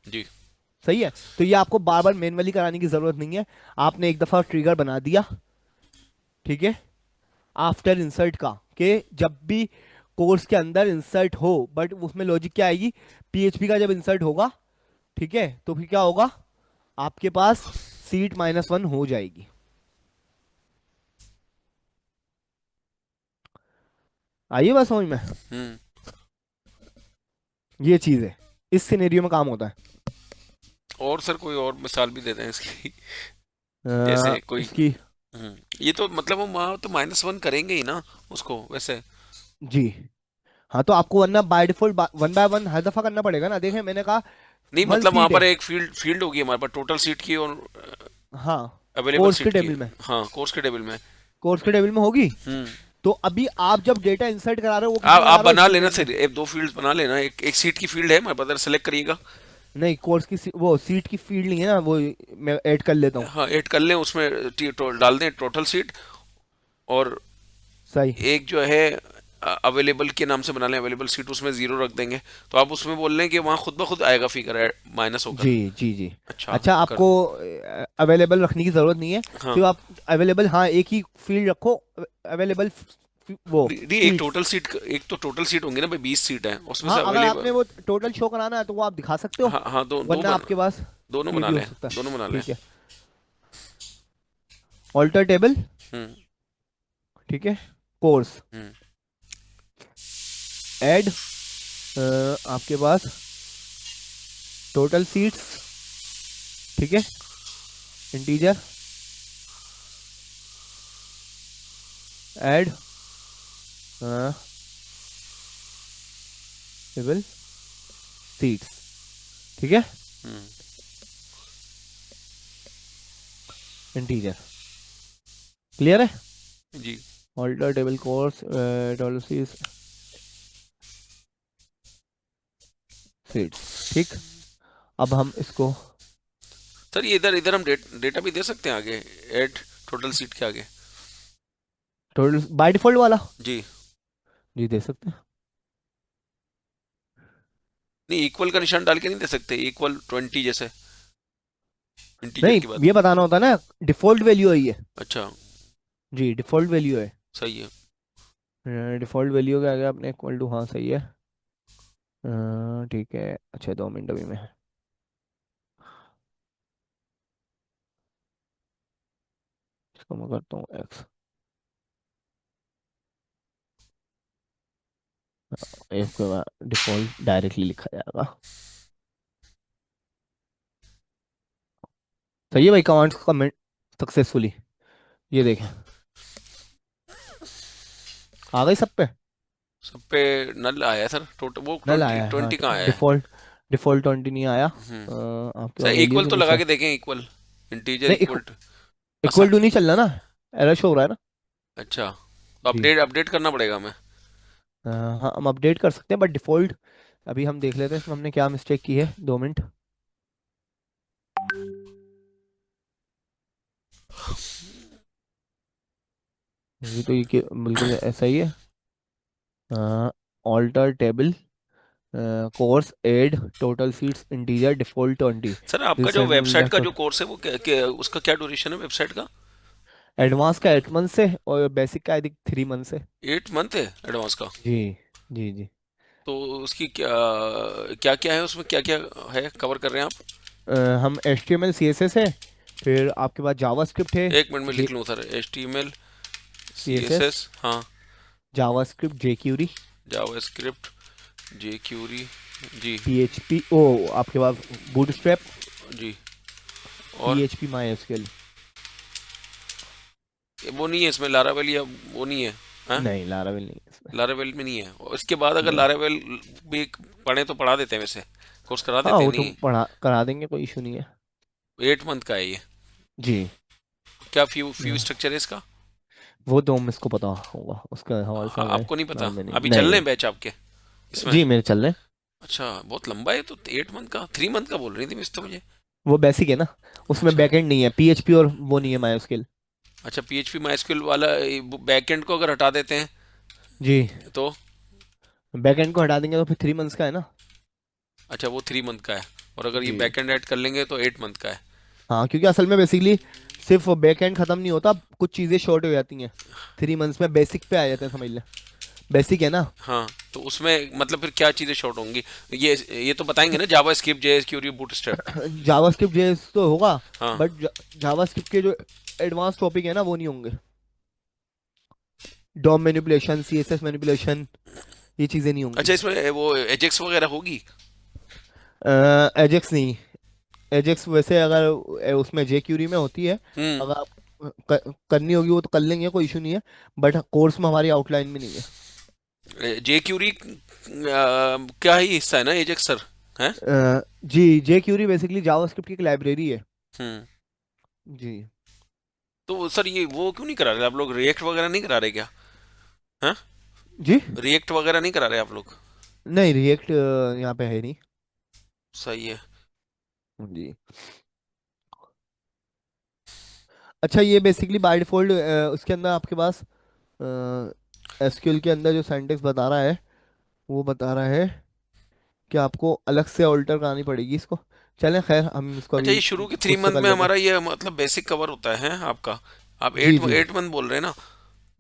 जी। सही है। तो ये आपको बार बार मैन्युअली कराने की जरूरत नहीं है। आपने एक दफा ट्रिगर बना दिया, ठीक है, आफ्टर इंसर्ट का, कि जब भी कोर्स के अंदर इंसर्ट हो, बट उसमें लॉजिक क्या आएगी? PHP का जब इंसर्ट होगा, ठीक है, तो फिर क्या होगा? आपके पास सीट -1 हो जाएगी। आइए बात समझ में। हम्म। ये चीज है, इस सिनेरियो में काम होता है। और सर कोई और मिसाल भी देते हैं इसकी? जैसे कोई। इसकी। ये तो मतलब वो वहाँ तो -1 करेंगे ही ना उसको वैसे। जी हाँ, तो आपको वरना बाय डिफॉल्ट 1 बाय 1 हर दफा करना पड़ेगा ना। देखें, मैंने कहा नहीं, 1 मतलब वहाँ सीट पर है। एक फील्ड फील्ड होगी हमारे पास टोटल सीट की और हाँ, अवेलेबल कोर्स के सीट की। टेबल में। हाँ, कोर्स के टेबल में। कोर्स के टेबल में होगी। हम्म। तो अभी आप जब डेटा इंसर्ट करा रहे हो, वो किस आप में आप करा रहे हो? बना लेना स्टूडेंट में। सर, एक दो फील्ड्स बना लेना, एक एक सीट की फील्ड है हमारे पास, सेलेक्ट करिएगा। नहीं, कोर्स की वो सीट की फील्ड नहीं है ना, वो मैं ऐड कर लेता हूँ। हाँ, ऐड कर लें उसमें, डाल दें टोटल सीट। और सही। एक जो है अवेलेबल के नाम से बना लें, अवेलेबल सीट, उसमें जीरो रख देंगे। तो आप उसमें बोल लें कि वहाँ खुद ब खुद आएगा फिगर माइनस होकर। जी जी जी। अच्छा। अच्छा, कर। आपको अवेलेबल रखने की जरूरत नहीं है। हाँ। सिर्फ आप अवेलेबल, हाँ, एक ही फील्ड रखो, अवेलेबल वो नहीं, एक सीट्स। टोटल सीट, एक तो टोटल सीट होंगी ना भाई, 20 सीट है उसमें से हाँ, अगर आपने अवेलेबल। वो टोटल शो कराना है तो वो आप दिखा सकते हो, हाँ हाँ, दो वरना बना, आपके पास दोनों ये बना भी हो लें, सकता है। दोनों बना लें। ठीक है, ऑल्टर टेबल, हम्म ठीक है, कोर्स, हम्म ऐड, आपके पास टोटल सीट्स, ठीक है, इंटीजर, ऐड टेबल सीट्स, ठीक है, हम्म। इंटीजर। क्लियर है। जी। Alter table course, total seats, ठीक। अब हम इसको सर ये इधर इधर हम डेटा भी दे सकते हैं आगे, ऐड टोटल सीट के आगे। टोटल बाय डिफॉल्ट वाला, जी। जी दे सकते हैं। नहीं, इक्वल का निशान डाल के नहीं दे सकते? इक्वल 20 जैसे, इंटीजर नहीं, की बात। ये बताना होता है ना, डिफॉल्ट वैल्यू है ये। अच्छा। जी, डिफॉल्ट वैल्यू है। सही है। डिफॉल्ट वैल्यू के आगे अपने इक्वल टू, हाँ सही है। ठीक है। अच्छा, 2 मिनट अभी मैं इसको मैं करता हूँ एक्स। एक डिफॉल्ट डायरेक्टली लिखा जाएगा। सही है भाई, कमांड्स कमेंट सक्सेसफुली। ये देखें, आ गई सब पे। सब पे नल आया है सर, टोटल वो नल 20, आया है, हाँ। 20 कहाँ आया है? डिफॉल्ट डिफॉल्ट 20 नहीं आया। हम्म। आपके सर पास वैल्यूज इक्वल में तो कुछ लगा है? के देखें, इक्वल, इंटीजर नहीं, इक्वल। इक्वल टू नहीं चल रहा ना, एरर शो हो रहा है ना। अच्छा, तो जी। अपडेट अपडेट करना पड़ेगा हमें। हाँ, हम अपडेट कर सकते हैं, बट डिफॉल्ट अभी हम देख लेते हैं इसमें हमने क्या मिस्टेक की है। 2 मिनट। ये तो बिल्कुल ऐसा ही है। Alter table course add total seats integer default 20। Sir आपका दिस जो सेंड वेबसाइट बैक का टू जो कोर्स है वो उसका क्या ड्यूरेशन है वेबसाइट का? एडवांस का 8 मंथ से, और बेसिक का आई थिंक 3 मंथ से। 8 मंथ है एडवांस का? जी जी जी। तो उसकी क्या क्या क्या है उसमें, क्या क्या है कवर कर रहे हैं आप? हम HTML CSS है, फिर आपके पास जावास्क्रिप्ट है, एक मिनट में जे लिख लूँ सर, HTML CSS, CSS, हाँ। जावास्क्रिप्ट, जेक्यूरी, जावास्क्रिप्ट, जेक्यूरी, जी। पीएचपी, ओ आपके पास बूटस्ट्रैप, जी। और पीएचपी माई एसक्यूएल। वो नहीं है इसमें लारावेल, या वो नहीं है? हाँ, नहीं, लारावेल नहीं है इसमें। लारावेल में नहीं है। और इसके बाद अगर नहीं। लारावेल भी पढ़े तो पढ़ा देते हैं वैसे, कोर्स करा हाँ देते हैं, वो तो नहीं? पढ़ा करा देंगे, कोई इशू नहीं है। 8 मंथ का है ये? जी। क्या फ्यू स्ट्रक्चर है इसका? वो तो हम इसको पता होगा, उसका हमारे साथ है। आपको नहीं पता? नाम में नहीं, अभी चल नहीं रहे नहीं। हैं बैच आपके इसमें? जी मेरे चल रहे हैं। अच्छा, बहुत लंबा है तो। 8 मंथ का, 3 मंथ का बोल रही थी मिस तो मुझे। वो बेसिक है ना, उसमें अच्छा। बैकएंड नहीं है, पीएचपी और वो नहीं है माई। अच्छा, पीएचपी माइस्क्यूएल वाला बैकएंड को अगर हटा देते हैं जी। तो? बैकएंड को हटा देंगे तो फिर 3 मंथ्स का है ना। अच्छा, वो 3 मंथ का है। और अगर ये जी। बैकएंड ऐड कर लेंगे तो 8 मंथ का है। हाँ क्योंकि असल में बेसिकली सिर्फ बैकएंड खत्म नहीं होता, कुछ चीज़ें शॉर्ट हो जाती हैं, 3 मंथ्स में बेसिक पे आ जाते हैं, समझ ले। बेसिक है ना। हाँ, तो उसमें मतलब फिर क्या चीज़ें शॉर्ट होंगी? ये तो बताएंगे ना, JavaScript, JS, query, Bootstrap? JavaScript JS तो होगा, हाँ। बट जावास्क्रिप्ट के जो एडवांस टॉपिक है ना वो नहीं होंगे। डॉम मैनिपुलेशन, सीएसएस मैनिपुलेशन, ये चीज़ें नहीं होंगी। अच्छा, इसमें वो एजेक्स वगैरह होगी? एजेक्स नहीं। एजेक्स वैसे अगर उसमें जे क्यूरी में होती है, हम्म। अगर आप करनी होगी वो तो कर लेंगे, कोई इशू नहीं है, बट कोर्स में हमारी आउटलाइन में नहीं जे क्यूरी क्या ही हिस्सा है ना एजेक्स सर? है? है। जी, जे क्यूरी बेसिकली जावास्क्रिप्ट की एक लाइब्रेरी है। हम्म। जी। तो सर ये वो क्यों नहीं करा रहे आप लोग? रिएक्ट वगैरह नहीं करा रहे क्या? हाँ, जी। रिएक्ट वगैरह नहीं करा रहे आप लोग? नहीं, रिएक्ट यहाँ पे है नहीं। सही है। जी। अच्छा, ये बेसिकली बाय डिफॉल्ट उसके अंदर आपके पास एसक्यूएल के अंदर जो सिंटैक्स बता रहा है, वो बता रहा है कि आपको अलग से ऑल्टर करानी पड़ेगी इसको। चलें खैर, हम इसको अच्छा, अभी ये शुरू के थ्री खुद से मंथ कर में लेते हैं। हमारा ये मतलब बेसिक कवर होता है आपका? आप जी एट जी। एट मंथ बोल रहे हैं ना?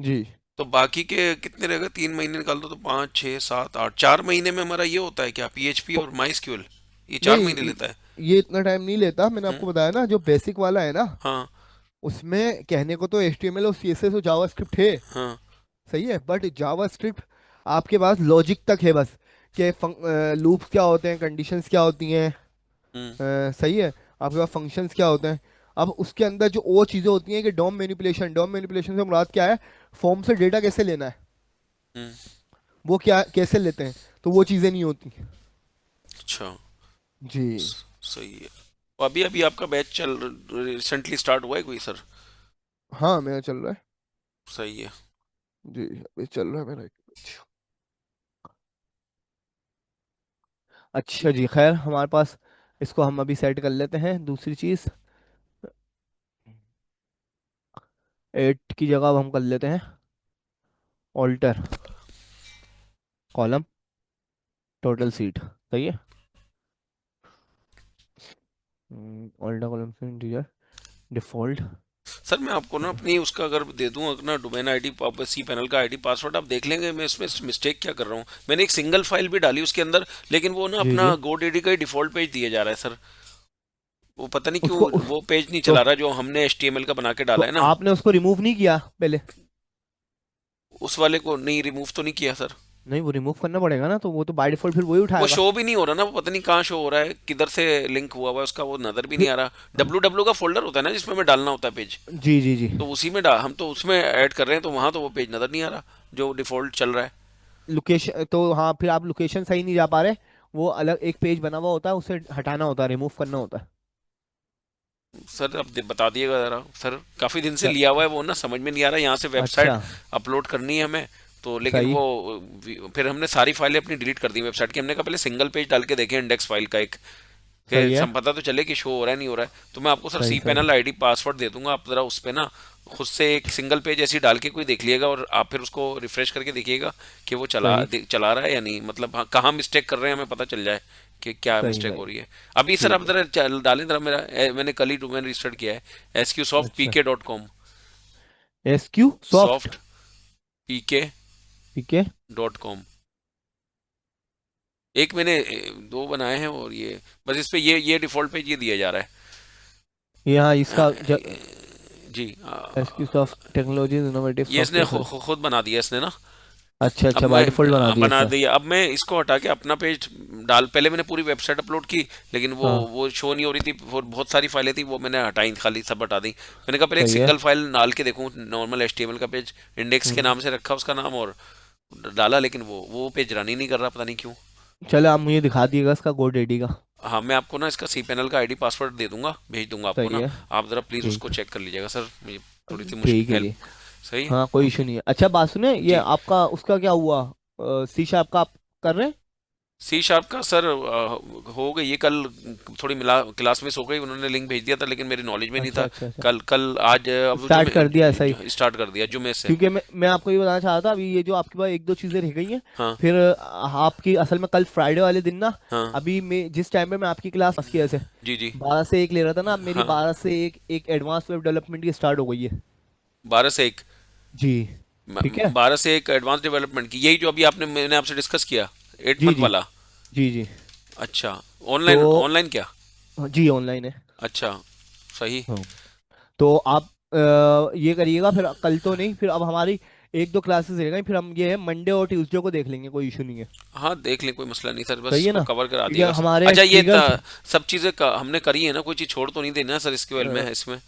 जी। तो बाकी के कितने रहेगा? 3 महीने निकाल दो तो 5, 6, 7, 8, 4 महीने में हमारा ये होता है क्या, पीएचपी और माइस्क्यूएल? ये 4 महीने नहीं, लेता है? ये इतना टाइम नहीं लेता, मैंने हम्म। आपको बताया ना, जो बेसिक वाला है ना, हाँ। उसमें कहने को तो एचटीएमएल और सीएसएस और जावास्क्रिप्ट है, हाँ। सही है, बट जावास्क्रिप्ट आपके पास लॉजिक तक है बस, कि लूप्स क्या होते हैं, कंडीशंस क्या होती हैं, हम्म। सही है, आपके पास फंक्शंस क्या होते हैं। अब उसके अंदर जो और चीज़ें होती हैं कि डॉम मैनिपुलेशन से मुराद क्या है, फॉर्म से डेटा कैसे लेना है, हम्म। वो क्या कैसे लेते हैं, तो वो चीज़ें नहीं होती। अच्छा। जी। सही है। तो अभी अभी आपका बैच चल रिसेंटली स्टार्ट हुआ है कोई सर? हाँ मेरा चल रहा है। सही है। जी, अभी चल रहा है मेरा एक batch। अच्छा जी, खैर हमारे पास, इसको हम अभी सेट कर लेते हैं दूसरी चीज़। 8 की जगह अब हम कर लेते हैं ऑल्टर कॉलम टोटल सीट, सही है। ऑल्टर कॉलम से इंटीजर डिफॉल्ट। सर मैं आपको ना अपनी उसका अगर दे दूं अपना डोमेन आईडी, सी पैनल का आईडी पासवर्ड, आप देख लेंगे मैं इसमें मिस्टेक क्या कर रहा हूँ। मैंने एक सिंगल फाइल भी डाली उसके अंदर, लेकिन वो ना जी अपना जी। GoDaddy का ही डिफॉल्ट पेज दिया जा रहा है सर। वो पता नहीं उसको क्यों वो पेज नहीं तो चला रहा जो हमने HTML का बना के तो डाला है ना। आपने उसको रिमूव नहीं किया पहले? उस वाले को नहीं, रिमूव तो नहीं किया सर। नहीं, वो रिमूव करना पड़ेगा ना, तो वो तो बाय डिफॉल्ट फिर वही वो उठाएगा। शो भी नहीं हो रहा ना, वो पता नहीं कहाँ शो हो रहा है, किधर से लिंक हुआ हुआ है उसका, वो नजर भी नहीं फिर आ रहा। डब्ल्यू का फोल्डर होता है ना जिसमें हमें डालना होता है पेज, जी जी जी। तो उसी में हम तो उसमें ऐड कर रहे हैं, तो वहां तो वो पेज नजर नहीं आ रहा जो डिफॉल्ट चल रहा है। लोकेशन तो हाँ, फिर आप लोकेशन सही नहीं जा पा रहे, वो अलग एक पेज बना हुआ होता है, उसे हटाना होता है, रिमूव करना होता है। सर अब बता दिएगा जरा सर, काफी दिन से च- लिया हुआ है वो ना, समझ में नहीं आ रहा, यहाँ से अच्छा। वेबसाइट अपलोड करनी है हमें तो, लेकिन सही। वो फिर हमने सारी फाइलें अपनी डिलीट कर दी वेबसाइट की। हमने कहा पहले सिंगल पेज डाल के देखें इंडेक्स फाइल का एक, सही कि है। सम पता तो चले कि शो हो रहा है नहीं हो रहा है। तो मैं आपको सर सही सी सही। पैनल आईडी पासवर्ड दे दूंगा, आप जरा उस पे ना खुद से एक सिंगल पेज ऐसी डाल के कोई देख लिएगा, और आप फिर उसको रिफ्रेश करके देखिएगा कि वो सही चला रहा है या नहीं, मतलब हाँ कहाँ मिस्टेक कर रहे हैं हमें पता चल जाए कि क्या सही मिस्टेक हो सही। रही है। अभी सर ठीक आप है। जरा डालें जरा मेरा, मैंने कल ही डोमेन रजिस्टर्ड किया है, अच्छा। SQSoftPK.com। एसक्यू सॉफ्ट सॉफ्ट पीके ठीक है। Dot com. एक मैंने दो बनाए हैं, और ये बस इस पे ये डिफॉल्ट पेज ये दिया जा रहा यहाँ है। इसका जी। एसक्यू सॉफ्ट टेक्नोलॉजीज इनोवेटिव ये इसने सॉफ्टवेयर सर्विस। खुद बना दिया इसने ना। अच्छा अब अच्छा, मैं बाय डिफॉल्ट बना दिया बना इसका। दिया। अब मैं इसको हटा के अपना पेज डाल, पहले मैंने पूरी वेबसाइट अपलोड की, लेकिन वो हाँ वो शो नहीं हो रही थी, और बहुत सारी फाइलें थी, वो मैंने हटाई, खाली सब हटा दी। मैंने कहा पहले एक सही है। सिंगल फाइल डाल के देखूं, नॉर्मल एचटीएमएल का पेज, इंडेक्स के हम्म। नाम से रखा उसका नाम, और डाला, लेकिन वो पेज रन ही नहीं कर रहा, पता नहीं क्यों। चलो आप मुझे दिखा दिएगा इसका कोड रेडी का। हाँ, मैं आपको ना इसका सी पैनल का आईडी पासवर्ड दे दूंगा, भेज दूंगा आपको सही ना। है। आप ज़रा प्लीज़ उसको ठीक। चेक कर लीजिएगा सर, मुझे थोड़ी सी मुश्किल ठीक है जी। हेल्प। सही है। हाँ कोई इशू ओके नहीं है। अच्छा बात सुने, ये जी। आपका उसका क्या हुआ, सी शार्प का आप कर रहे हैं? सी शार्प का सर हो गई ये कल, थोड़ी मिला क्लास मिस हो गई, उन्होंने लिंक भेज दिया था, लेकिन मेरी नॉलेज में नहीं अच्छा था। अच्छा अच्छा। कल कल आज अब स्टार्ट कर दिया ऐसा ही। स्टार्ट कर दिया जुमे से। क्योंकि मैं आपको ये बताना चाह रहा था, अभी ये जो आपके पास एक दो चीज़ें रह गई हैं, हाँ फिर आपकी असल में कल फ्राइडे वाले दिन ना, हाँ। अभी मैं जिस टाइम पे मैं आपकी क्लास की ऐसे जी जी। 12 से 1 ले रहा था ना, अब मेरी हाँ, 12 से 1 एक एडवांस वेब डेवलपमेंट की स्टार्ट हो गई है। 12 से 1। जी। ठीक है। 12 से 1 एडवांस डेवलपमेंट की, यही जो अभी आपने मैंने आपसे डिस्कस किया, 8 मंथ जी वाला। जी जी। अच्छा। तो ऑनलाइन ऑनलाइन क्या? जी ऑनलाइन है। अच्छा, सही। हाँ। तो आप ये करिएगा, फिर कल तो नहीं, फिर अब हमारी एक दो क्लासेस रह गई, फिर हम ये है मंडे और ट्यूसडे को देख लेंगे, कोई इशू नहीं है। हाँ, देख लें, कोई मसला नहीं सर, बस सही है इसको ना, कवर करा क्योंकि दिएगा सर। हमारे अच्छा, ये ट्रिगर्स। सब चीज़ें हमने करी है ना, कोई चीज़ छोड़ तो नहीं देना सर इसके बारे में, है इसमें?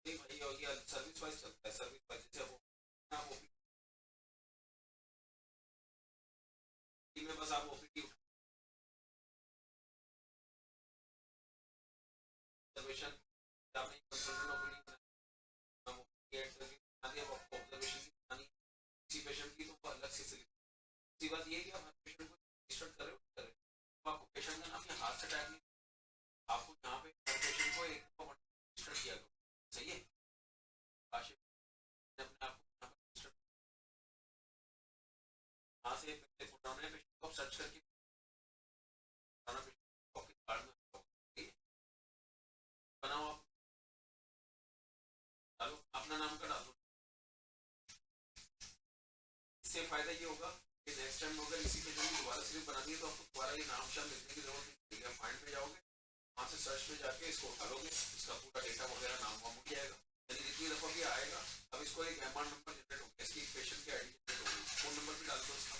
सर्विस वाइज चलता है, सर्विस वाइज जैसे वो आप ओपीडी में, बस आप ओपीडी ऑब्जर्वेशन, आपने कंसल्टेंट ओपीडी बना दिया, आपको ऑब्जर्वेशन की बनानी किसी पेशेंट की, तो वो अलग से सी बात ये है कि आप हर पेशेंट को रजिस्टर कर रहे हो, तो आपको पेशेंट का नाम या हाथ से टाइप नहीं, आपको यहाँ पे हर पेशेंट को एक रजिस्टर किया करो। सही है। से पहले पुराने पेशेंट को सर्च करके पुराना पेशेंट आपके कार्ड में बनाओ, आप डालो अपना नाम का डालो। इससे फायदा ये होगा कि नेक्स्ट टाइम अगर इसी पेशेंट की दोबारा स्लिप बनानी है तो आपको दोबारा ये नाम शाम लिखने की जरूरत नहीं पड़ेगी। आप फाइंड पे जाओगे, वहाँ से सर्च पे जाके इसको उठा लोगे, इसका पूरा डेटा वगैरह नाम वाम उठ जाएगा। यानी जितनी दफा भी आएगा, अब इसको एक एमआर नंबर जनरेट हो गया, इसकी पेशेंट की आईडी जनरेट होगी, फोन नंबर भी डाल दो इसका,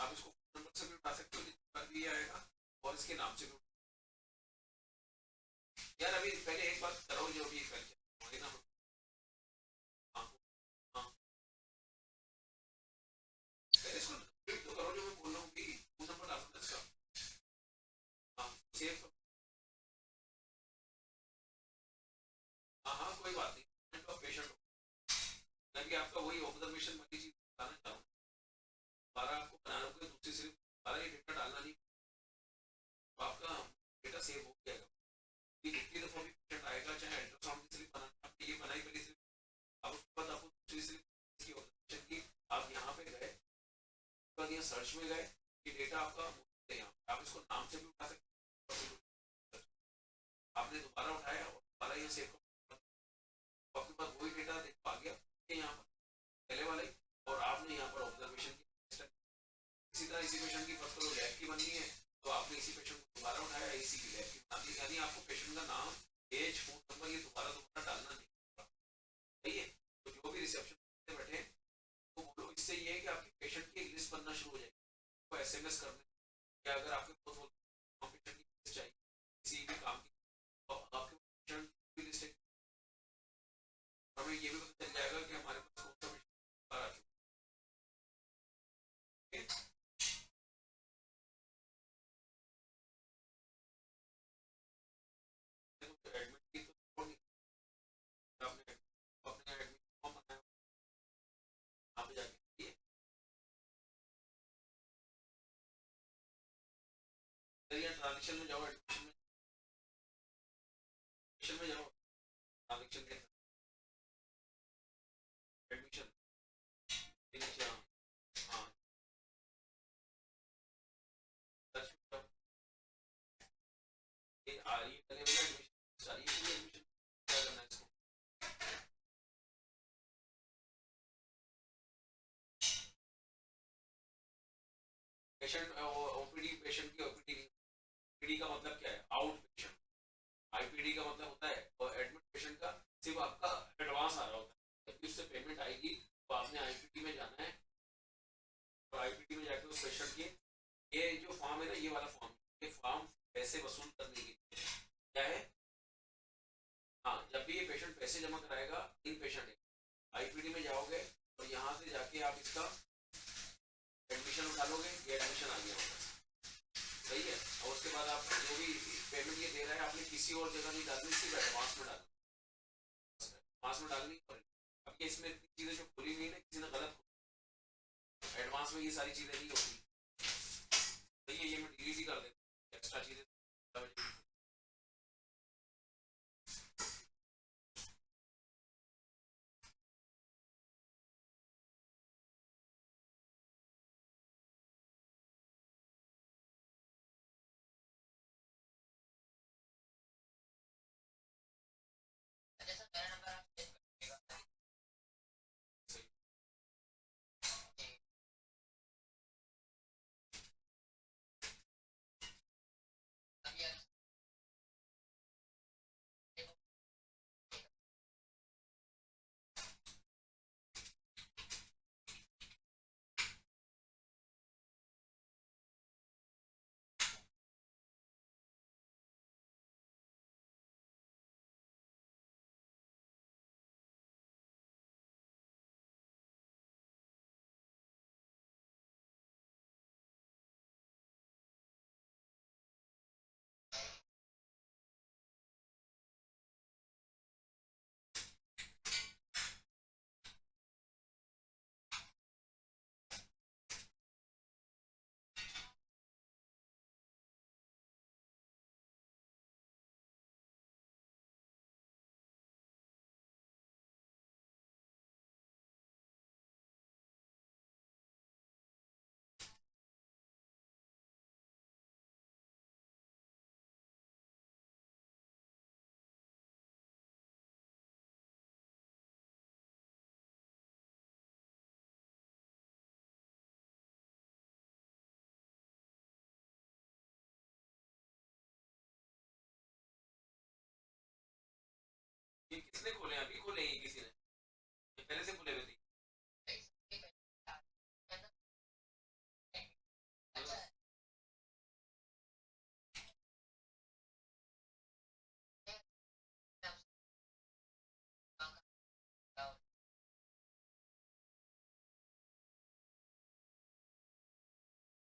आप इसको फोन नंबर से भी उठा सकते हो जितनी बार भी ये आएगा, और इसके नाम से भी। यार अभी पहले एक बात करो, जो अभी करके ना, हाँ हाँ, पहले इसको तो करो जो मैं बोल रहा हूँ कि फोन नंबर डाल दो इसका, हाँ सेव। हाँ हाँ कोई बात नहीं, तो पेशेंट हो, कि आपका वही ऑब्जर्वेशन वाली चीज बताना चाहूँ, दोबारा आपको बनाना होगा दूसरी सिर्फ दोबारा ये डेटा डालना नहीं, तो आपका डेटा सेव हो जाएगा। कि जितनी दफा भी पेशेंट आएगा, चाहे अल्ट्रासाउंड की स्लिप बनाना, आपने ये बनाई पहली स्लिप, अब उसके बाद आपको दूसरी स्लिप की ऑब्जर्वेशन की, आप यहाँ पे गए, उसके बाद यहाँ सर्च में गए, ये डेटा आपका है यहाँ, आप इसको नाम से भी उठा सकते हैं, आपने दोबारा उठाया और दोबारा ये सेव, आपके पास वही डेटा आ गया यहाँ पर पहले वाले, और आपने यहाँ पर ऑब्जर्वेशन की। इसी तरह इसी पेशेंट की फर्स्ट करो लैब की बननी है, तो आपने इसी पेशेंट को दोबारा उठाया, इसी की लैब की बना दी, यानी आपको पेशेंट का नाम, एज, फोन नंबर ये दोबारा दोबारा डालना नहीं होगा। सही है, तो जो भी रिसेप्शन पे बैठे हैं तो बोलो, इससे ये है कि आपके पेशेंट की लिस्ट बनना शुरू हो जाएगी, तो एसएमएस करने या अगर आपके बहुत पेशेंट की लिस्ट चाहिए किसी भी काम की, तो आपके पेशेंट की लिस्ट, हमें ये भी पता चल जाएगा कि हमारे पास कौन सा पेशेंट आ चुका है। एडमिट की तो छोड़ नहीं, आपने अपने एडमिट फॉर्म बनाया, वहाँ पे जाके ये या ट्रांजेक्शन में जाओ, एडमिशन में जाओ, ट्रांजेक्शन के एडमिशन के नीचे, हाँ हाँ, सर्च में जाओ, ये आ रही है पहले वाला एडमिशन, आ रही है एडमिशन, क्या करना है इसको, पेशेंट ओपीडी, पेशेंट की ओपीडी, ओपीडी का मतलब क्या है, आउट पेशेंट, आईपीडी का मतलब होता है, और एडमिट पेशेंट का सिर्फ आपका एडवांस आ रहा होता है, जबकि उससे पेमेंट आएगी तो आपने आईपीडी में जाना है, और आईपीडी में जाके उस पेशेंट की, ये जो फॉर्म है ना, ये वाला फॉर्म, ये फॉर्म पैसे वसूल करने के लिए क्या है, हाँ जब भी ये पेशेंट पैसे जमा कराएगा, इन पेशेंट आईपीडी में जाओगे और यहाँ से जाके आप इसका एडमिशन उठा लोगे, ये एडमिशन आ गया होगा, सही है, और उसके बाद आप जो भी पेमेंट ये दे रहा है, आपने किसी और जगह नहीं डालनी, सिर्फ एडवांस में डालनी, एडवांस में डालनी, और अब ये इसमें इतनी चीजें जो खुली नहीं है, किसी ने गलत, एडवांस में ये सारी चीजें नहीं होती, सही है, ये मैं डिलीट ही कर देता, एक्स्ट्रा चीजें किसने खोले हैं? अभी खोले हैं किसी ने? ये पहले से खुले हुए थे?